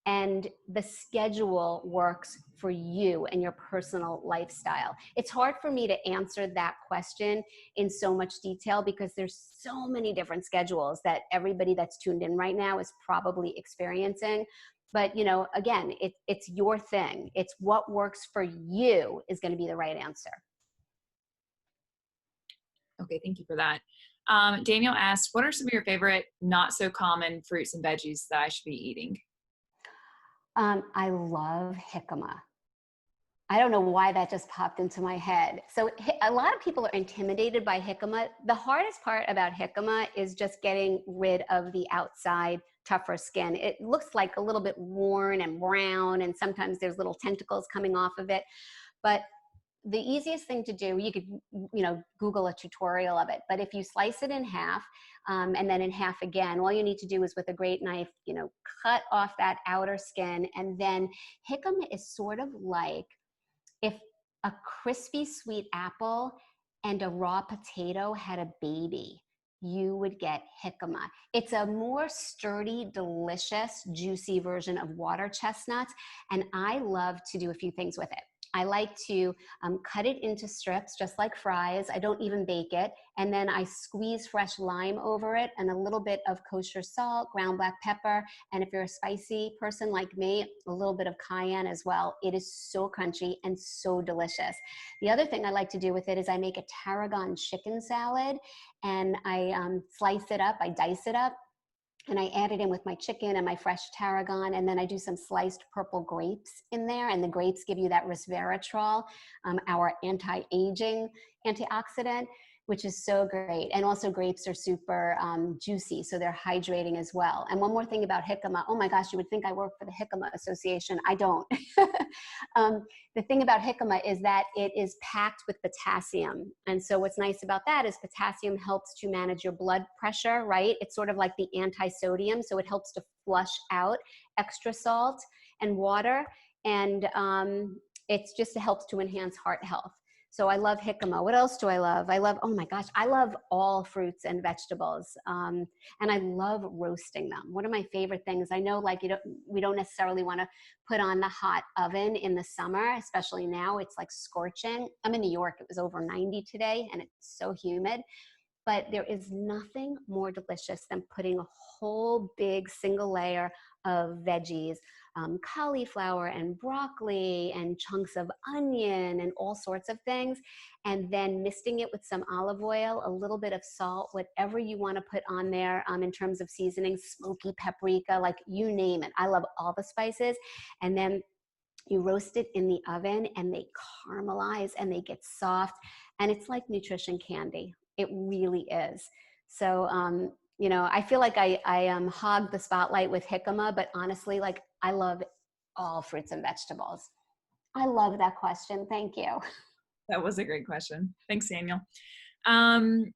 and the schedule works for you and your personal lifestyle. It's hard for me to answer that question in so much detail because there's so many different schedules that everybody that's tuned in right now is probably experiencing. But, you know, again, it's your thing. It's what works for you is going to be the right answer. Okay, thank you for that. Daniel asked, what are some of your favorite not so common fruits and veggies that I should be eating? I love jicama. I don't know why that just popped into my head. So a lot of people are intimidated by jicama. The hardest part about jicama is just getting rid of the outside tougher skin. It looks like a little bit worn and brown, and sometimes there's little tentacles coming off of it. But the easiest thing to do, you could, you know, Google a tutorial of it, but if you slice it in half and then in half again, all you need to do is with a great knife, you know, cut off that outer skin. And then jicama is sort of like if a crispy sweet apple and a raw potato had a baby, you would get jicama. It's a more sturdy, delicious, juicy version of water chestnuts. And I love to do a few things with it. I like to cut it into strips, just like fries. I don't even bake it. And then I squeeze fresh lime over it and a little bit of kosher salt, ground black pepper. And if you're a spicy person like me, a little bit of cayenne as well. It is so crunchy and so delicious. The other thing I like to do with it is I make a tarragon chicken salad, and I slice it up, I dice it up, and I add it in with my chicken and my fresh tarragon, and then I do some sliced purple grapes in there, and the grapes give you that resveratrol, our anti-aging antioxidant, which is so great. And also grapes are super juicy, so they're hydrating as well. And one more thing about jicama, oh my gosh, you would think I work for the Jicama Association. I don't. The thing about jicama is that it is packed with potassium. And so what's nice about that is potassium helps to manage your blood pressure, right? It's sort of like the anti-sodium, so it helps to flush out extra salt and water. And it's just, it helps to enhance heart health. So I love jicama. What else do I love? I love, oh my gosh, I love all fruits and vegetables. And I love roasting them. One of my favorite things, I know like we don't necessarily want to put on the hot oven in the summer, especially now it's like scorching. I'm in New York, it was over 90 today and it's so humid. But there is nothing more delicious than putting a whole big single layer of veggies, cauliflower and broccoli and chunks of onion and all sorts of things, and then misting it with some olive oil, a little bit of salt, whatever you want to put on there in terms of seasoning, smoky paprika, like you name it. I love all the spices. And then you roast it in the oven and they caramelize and they get soft, and it's like nutrition candy. It really is. So, you know, I feel like I hog the spotlight with jicama, but honestly, like I love all fruits and vegetables. I love that question. Thank you. That was a great question. Thanks, Daniel.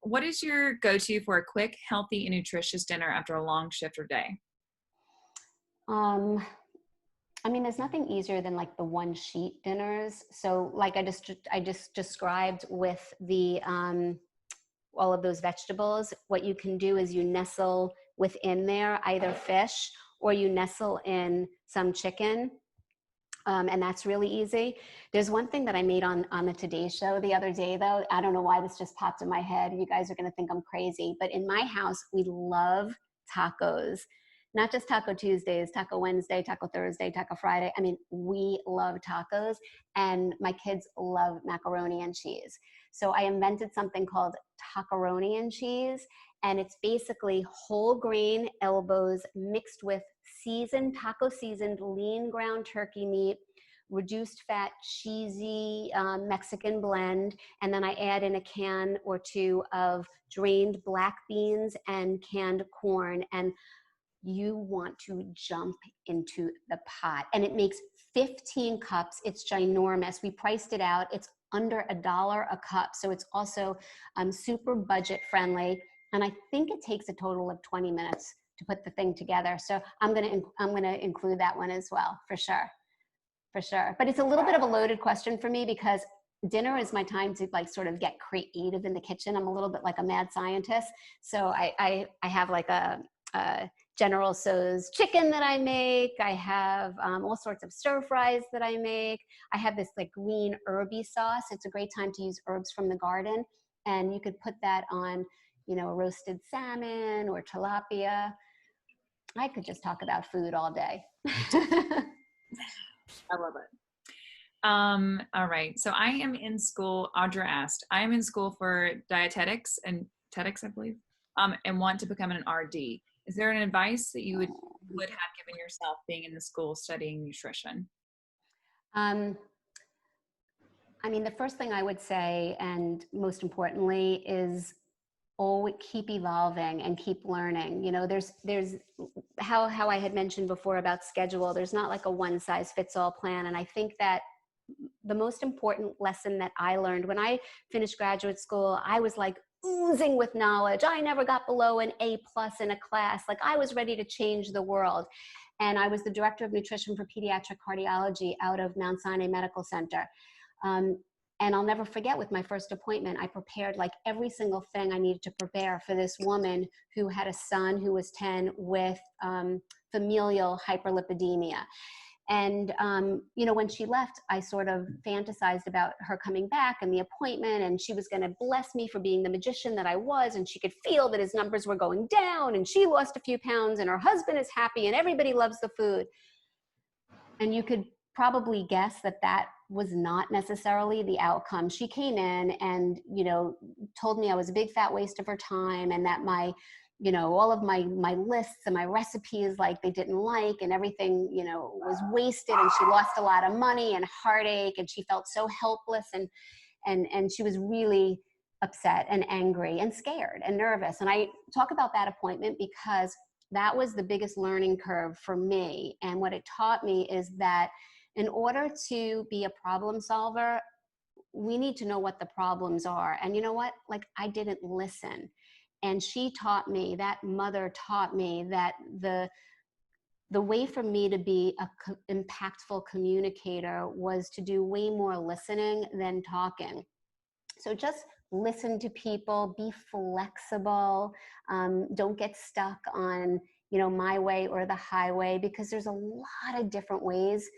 What is your go-to for a quick, healthy, and nutritious dinner after a long shift or day? I mean, there's nothing easier than like the one sheet dinners. So like I just described with the, all of those vegetables, what you can do is you nestle within there, either fish or you nestle in some chicken. And that's really easy. There's one thing that I made on the Today Show the other day, though. I don't know why this just popped in my head. You guys are going to think I'm crazy. But in my house, we love tacos. Not just Taco Tuesdays, Taco Wednesday, Taco Thursday, Taco Friday. I mean, we love tacos. And my kids love macaroni and cheese. So I invented something called tacaroni and cheese. And it's basically whole grain elbows mixed with taco seasoned lean ground turkey meat, reduced fat, cheesy Mexican blend. And then I add in a can or two of drained black beans and canned corn. And you want to jump into the pot. And it makes 15 cups. It's ginormous. We priced it out. It's under $1 a cup. So it's also super budget friendly. And I think it takes a total of 20 minutes to put the thing together. So I'm gonna include that one as well, for sure. But it's a little bit of a loaded question for me because dinner is my time to like sort of get creative in the kitchen. I'm a little bit like a mad scientist. So I have like a General Tso's chicken that I make. I have all sorts of stir fries that I make. I have this like green herby sauce. It's a great time to use herbs from the garden. And you could put that on, you know, a roasted salmon or tilapia. I could just talk about food all day. I love it. All right. So I am in school. Audra asked, I am in school for dietetics and tetics, I believe, and want to become an RD. Is there an advice that you would have given yourself being in the school studying nutrition? I mean, the first thing I would say, and most importantly, is always keep evolving and keep learning. You know, there's how I had mentioned before about schedule. There's not like a one size fits all plan. And I think that the most important lesson that I learned when I finished graduate school, I was like oozing with knowledge. I never got below an A+ in a class. Like I was ready to change the world. And I was the director of nutrition for pediatric cardiology out of Mount Sinai Medical Center. And I'll never forget, with my first appointment, I prepared like every single thing I needed to prepare for this woman who had a son who was 10 with familial hyperlipidemia. And, you know, when she left, I sort of fantasized about her coming back and the appointment, and she was going to bless me for being the magician that I was. And she could feel that his numbers were going down, and she lost a few pounds, and her husband is happy, and everybody loves the food. And you could probably guess that that was not necessarily the outcome. She came in and, you know, told me I was a big fat waste of her time, and that my, you know, all of my lists and my recipes, like they didn't like, and everything, you know, was wasted, and she lost a lot of money and heartache, and she felt so helpless, and she was really upset and angry and scared and nervous. And I talk about that appointment because that was the biggest learning curve for me. And what it taught me is that in order to be a problem solver, we need to know what the problems are. And you know what? Like, I didn't listen. And she taught me, that mother taught me, that the way for me to be an impactful communicator was to do way more listening than talking. So just listen to people, be flexible, don't get stuck on, you know, my way or the highway, because there's a lot of different ways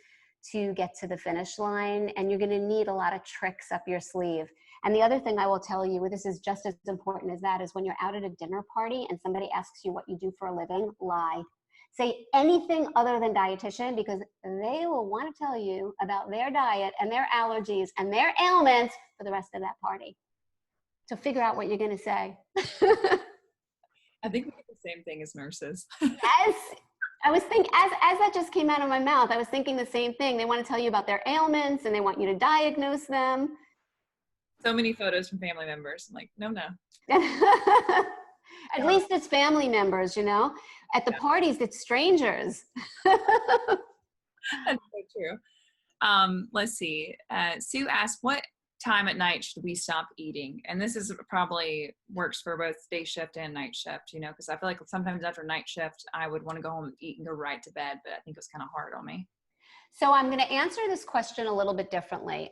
to get to the finish line, and you're going to need a lot of tricks up your sleeve. And the other thing I will tell you, this is just as important as that, is when you're out at a dinner party and somebody asks you what you do for a living, lie. Say anything other than dietitian, because they will want to tell you about their diet and their allergies and their ailments for the rest of that party. So figure out what you're going to say. I think we do the same thing as nurses. Yes. I was thinking, as that just came out of my mouth, I was thinking the same thing. They want to tell you about their ailments, and they want you to diagnose them. So many photos from family members. I'm like, no. At least it's family members, you know. At the parties, it's strangers. That's so true. Let's see. Sue asked, what time at night should we stop eating? And this is probably works for both day shift and night shift, you know, because I feel like sometimes after night shift, I would want to go home and eat and go right to bed, but I think it was kind of hard on me. So I'm going to answer this question a little bit differently.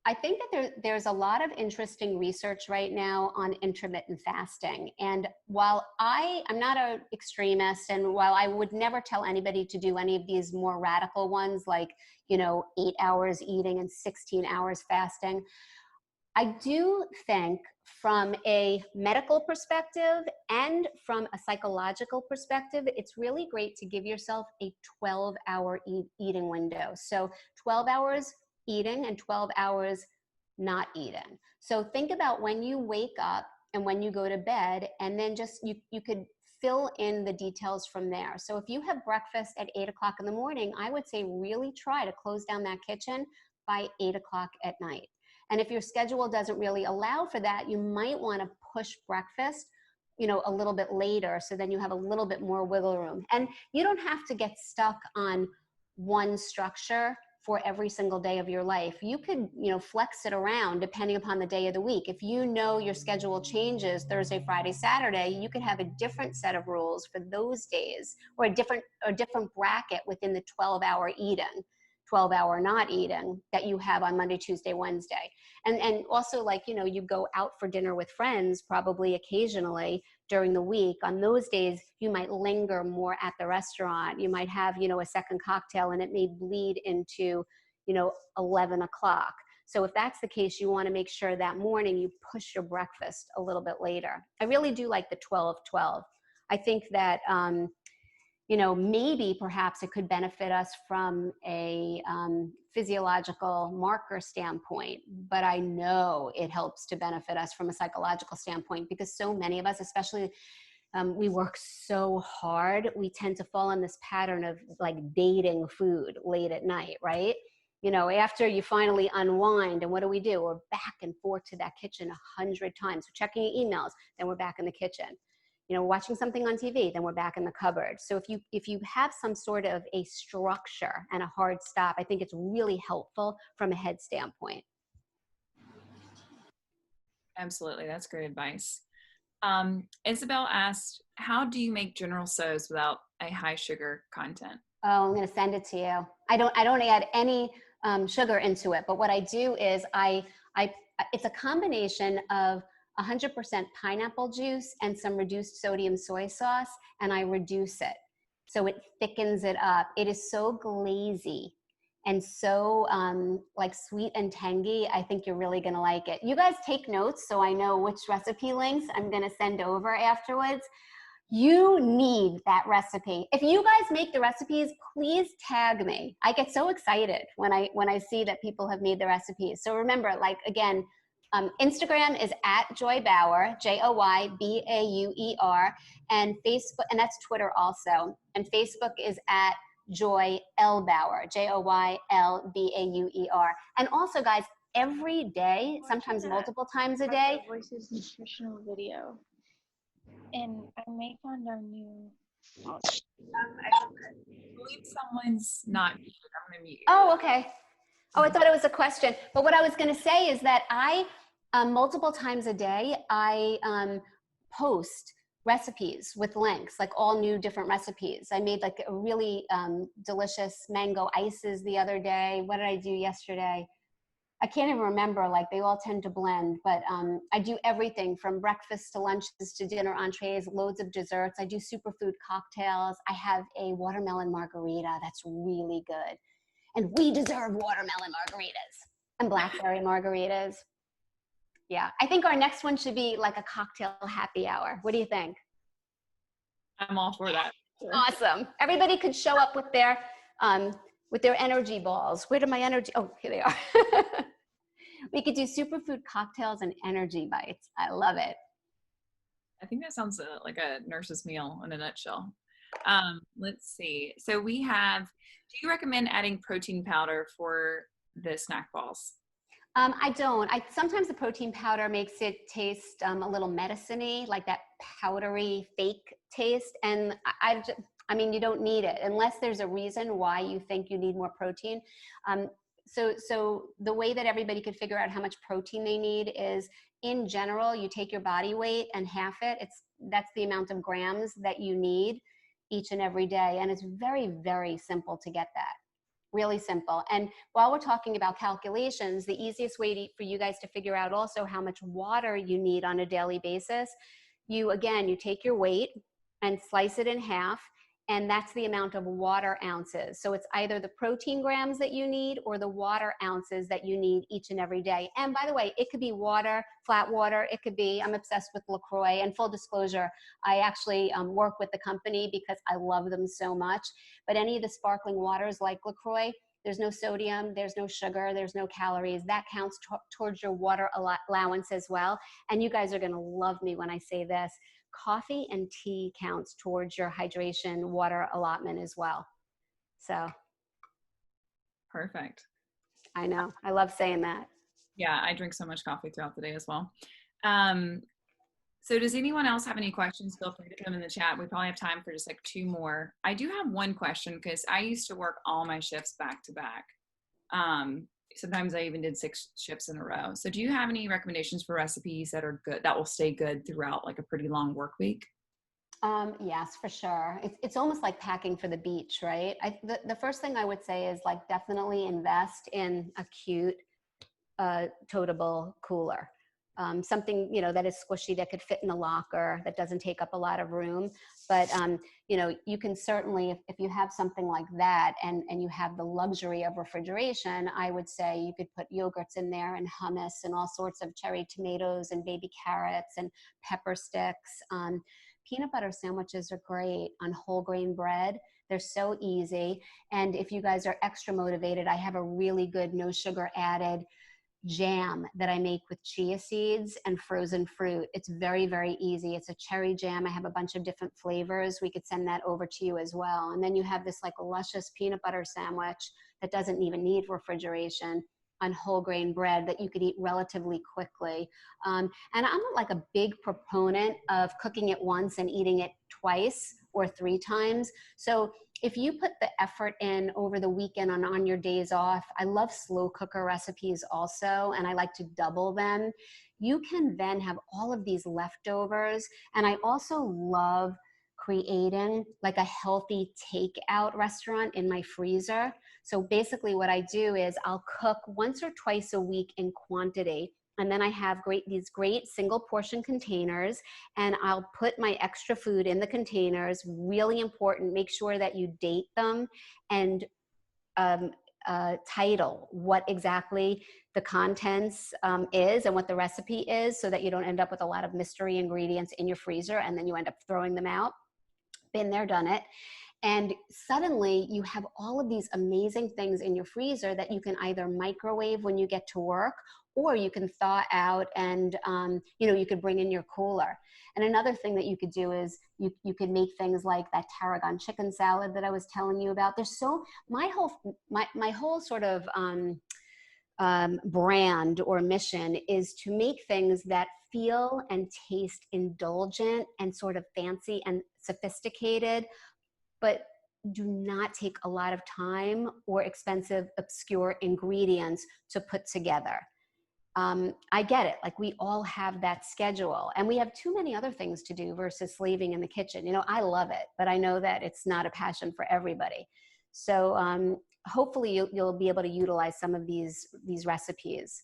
I think that there's a lot of interesting research right now on intermittent fasting. And while I'm not an extremist, and while I would never tell anybody to do any of these more radical ones, like, you know, 8 hours eating and 16 hours fasting, I do think from a medical perspective and from a psychological perspective, it's really great to give yourself a 12-hour eating window. So 12 hours eating and 12 hours not eating. So think about when you wake up and when you go to bed, and then just you could fill in the details from there. So if you have breakfast at 8 o'clock in the morning, I would say really try to close down that kitchen by 8 o'clock at night. And if your schedule doesn't really allow for that, you might want to push breakfast, you know, a little bit later, so then you have a little bit more wiggle room. And you don't have to get stuck on one structure for every single day of your life. You could, you know, flex it around depending upon the day of the week. If you know your schedule changes Thursday, Friday, Saturday, you could have a different set of rules for those days, or a different bracket within the 12-hour eating, 12-hour not eating that you have on Monday, Tuesday, Wednesday. And also, like, you know, you go out for dinner with friends probably occasionally. during the week. On those days, you might linger more at the restaurant. You might have, a second cocktail, and it may bleed into, 11 o'clock. So if that's the case, you want to make sure that morning you push your breakfast a little bit later. I really do like the 12-12. I think that, maybe perhaps it could benefit us from a physiological marker standpoint, but I know it helps to benefit us from a psychological standpoint, because so many of us, especially we work so hard, we tend to fall in this pattern of like dating food late at night, right? After you finally unwind, and what do? We're back and forth to that kitchen 100 times. We're checking emails, then we're back in the kitchen. Watching something on TV, then we're back in the cupboard. So if you have some sort of a structure and a hard stop, I think it's really helpful from a head standpoint. Absolutely. That's great advice. Isabel asked, how do you make General Tso's without a high sugar content? Oh, I'm going to send it to you. I don't add any sugar into it, but what I do is it's a combination of 100% pineapple juice and some reduced sodium soy sauce, and I reduce it. So it thickens it up. It is so glazy and so like sweet and tangy. I think you're really gonna like it. You guys take notes so I know which recipe links I'm gonna send over afterwards. You need that recipe. If you guys make the recipes, please tag me. I get so excited when I see that people have made the recipes. So remember, like, again, Instagram is at Joy Bauer, JoyBauer, and Facebook, and that's Twitter also. And Facebook is at Joy L Bauer, JoyLBauer. And also, guys, every day, sometimes multiple times a day. Voices nutritional video, and I may find our new. I believe someone's not muted. I'm gonna mute you. Oh, okay. Oh, I thought it was a question. But what I was going to say is that I multiple times a day, I post recipes with links, like all new different recipes. I made like a really delicious mango ices the other day. What did I do yesterday? I can't even remember, like they all tend to blend, but I do everything from breakfast to lunches to dinner entrees, loads of desserts. I do superfood cocktails. I have a watermelon margarita that's really good. And we deserve watermelon margaritas and blackberry margaritas. Yeah, I think our next one should be like a cocktail happy hour. What do you think? I'm all for that. Awesome. Everybody could show up with their energy balls. Where did my energy? Oh, here they are. We could do superfood cocktails and energy bites. I love it. I think that sounds like a nurse's meal in a nutshell. Let's see. So do you recommend adding protein powder for the snack balls? I don't. Sometimes the protein powder makes it taste a little medicine-y, like that powdery fake taste. And I mean, you don't need it unless there's a reason why you think you need more protein. So the way that everybody could figure out how much protein they need is, in general, you take your body weight and half it. That's the amount of grams that you need each and every day. And it's very, very simple to get that. Really simple. And while we're talking about calculations, the easiest way for you guys to figure out also how much water you need on a daily basis, you take your weight and slice it in half, and that's the amount of water ounces. So it's either the protein grams that you need or the water ounces that you need each and every day. And by the way, it could be water, flat water. It could be, I'm obsessed with LaCroix. And full disclosure, I actually work with the company because I love them so much. But any of the sparkling waters like LaCroix, there's no sodium, there's no sugar, there's no calories. That counts towards your water allowance as well. And you guys are going to love me when I say this. Coffee and tea counts towards your hydration water allotment as well. So. Perfect. I know. I love saying that. Yeah, I drink so much coffee throughout the day as well. So does anyone else have any questions? Feel free to put them in the chat. We probably have time for just like 2 more. I do have one question because I used to work all my shifts back to back. Sometimes I even did 6 shifts in a row. So do you have any recommendations for recipes that are good, that will stay good throughout like a pretty long work week? Yes, for sure. It's almost like packing for the beach, right? The first thing I would say is like definitely invest in a cute toteable cooler. something, you know, that is squishy that could fit in a locker, that doesn't take up a lot of room. But, you know, you can certainly, if you have something like that and you have the luxury of refrigeration, I would say you could put yogurts in there and hummus and all sorts of cherry tomatoes and baby carrots and pepper sticks. Peanut butter sandwiches are great on whole grain bread. They're so easy. And if you guys are extra motivated, I have a really good no sugar added jam that I make with chia seeds and frozen fruit. It's very, very easy. It's a cherry jam. I have a bunch of different flavors. We could send that over to you as well. And then you have this like luscious peanut butter sandwich that doesn't even need refrigeration on whole grain bread that you could eat relatively quickly. And I'm like a big proponent of cooking it once and eating it twice or 3 times. So if you put the effort in over the weekend on your days off, I love slow cooker recipes also, and I like to double them. You can then have all of these leftovers. And I also love creating like a healthy takeout restaurant in my freezer. So basically what I do is I'll cook once or twice a week in quantity. And then I have these great single portion containers, and I'll put my extra food in the containers. Really important, make sure that you date them and title what exactly the contents is and what the recipe is, so that you don't end up with a lot of mystery ingredients in your freezer and then you end up throwing them out. Been there, done it. And suddenly you have all of these amazing things in your freezer that you can either microwave when you get to work, or you can thaw out and, you know, you could bring in your cooler. And another thing that you could do is you could make things like that Tarragon chicken salad that I was telling you about. There's my whole sort of brand or mission is to make things that feel and taste indulgent and sort of fancy and sophisticated, but do not take a lot of time or expensive, obscure ingredients to put together. I get it. Like, we all have that schedule and we have too many other things to do versus slaving in the kitchen. You know, I love it, but I know that it's not a passion for everybody. So hopefully you'll be able to utilize some of these recipes.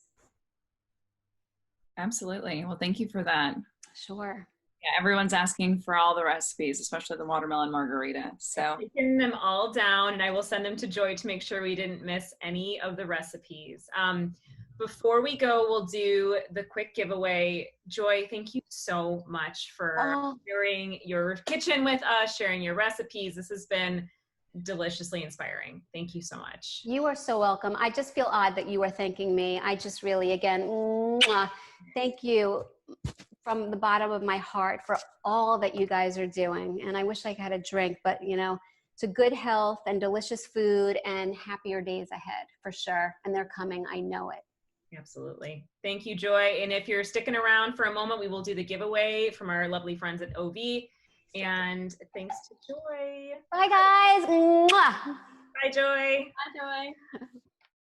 Absolutely. Well, thank you for that. Sure. Yeah, everyone's asking for all the recipes, especially the watermelon margarita. So I've taken them all down, and I will send them to Joy to make sure we didn't miss any of the recipes. Before we go, we'll do the quick giveaway. Joy, thank you so much for sharing your kitchen with us, sharing your recipes. This has been deliciously inspiring. Thank you so much. You are so welcome. I just feel odd that you are thanking me. I just really, again, thank you from the bottom of my heart for all that you guys are doing. And I wish I had a drink, but you know, it's a good health and delicious food and happier days ahead for sure. And they're coming. I know it. Absolutely. Thank you, Joy. And if you're sticking around for a moment, we will do the giveaway from our lovely friends at OV. And thanks to Joy. Bye, guys. Bye, Joy. Bye, Joy.